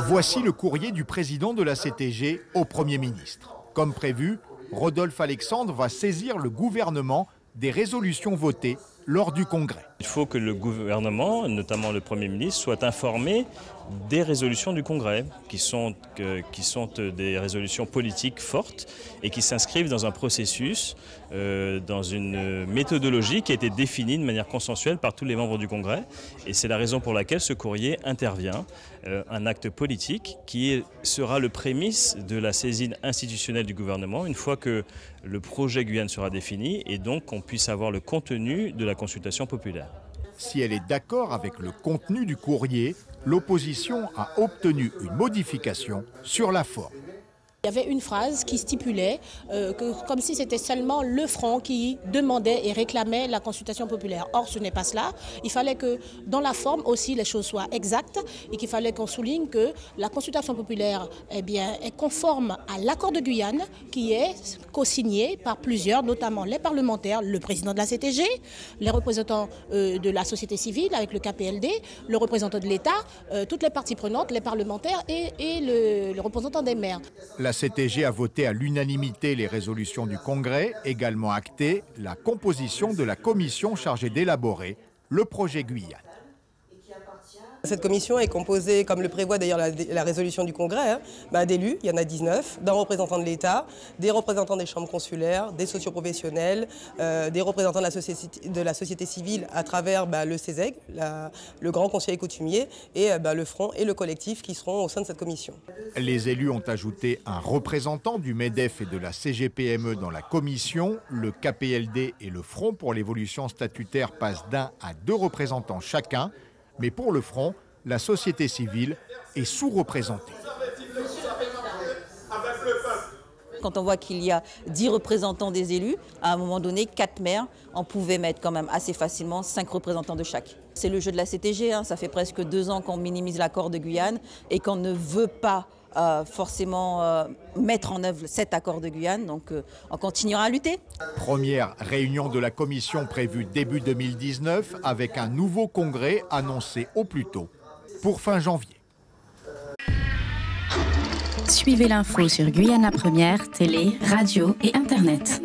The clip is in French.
Voici le courrier du président de la CTG au Premier ministre. Comme prévu, Rodolphe Alexandre va saisir le gouvernement des résolutions votées lors du Congrès. Il faut que le gouvernement, notamment le Premier ministre, soit informé des résolutions du Congrès, qui sont des résolutions politiques fortes et qui s'inscrivent dans un processus, dans une méthodologie qui a été définie de manière consensuelle par tous les membres du Congrès. Et c'est la raison pour laquelle ce courrier intervient, un acte politique qui sera le prémisse de la saisine institutionnelle du gouvernement une fois que le projet Guyane sera défini et donc qu'on puisse avoir le contenu de la consultation populaire. Si elle est d'accord avec le contenu du courrier, l'opposition a obtenu une modification sur la forme. Il y avait une phrase qui stipulait que comme si c'était seulement le Front qui demandait et réclamait la consultation populaire. Or, ce n'est pas cela. Il fallait que dans la forme aussi les choses soient exactes et qu'il fallait qu'on souligne que la consultation populaire est conforme à l'accord de Guyane qui est co-signé par plusieurs, notamment les parlementaires, le président de la CTG, les représentants de la société civile avec le KPLD, le représentant de l'État, toutes les parties prenantes, les parlementaires et le représentant des maires. La CTG a voté à l'unanimité les résolutions du Congrès, également acté la composition de la commission chargée d'élaborer le projet Guyane. Cette commission est composée, comme le prévoit d'ailleurs la résolution du Congrès, d'élus, il y en a 19, d'un représentant de l'État, des représentants des chambres consulaires, des socioprofessionnels, des représentants de la société civile à travers le CESEG, le grand conseiller coutumier, et le Front et le collectif qui seront au sein de cette commission. Les élus ont ajouté un représentant du MEDEF et de la CGPME dans la commission. Le KPLD et le Front pour l'évolution statutaire passent d'1 à 2 représentants chacun. Mais pour le Front, la société civile est sous-représentée. Quand on voit qu'il y a 10 représentants des élus, à un moment donné, 4 maires, on pouvait mettre quand même assez facilement 5 représentants de chaque. C'est le jeu de la CTG, ça fait presque 2 ans qu'on minimise l'accord de Guyane et qu'on ne veut pas forcément mettre en œuvre cet accord de Guyane, donc on continuera à lutter. Première réunion de la commission prévue début 2019 avec un nouveau congrès annoncé au plus tôt pour fin janvier. Suivez l'info sur Guyana Première, télé, radio et internet.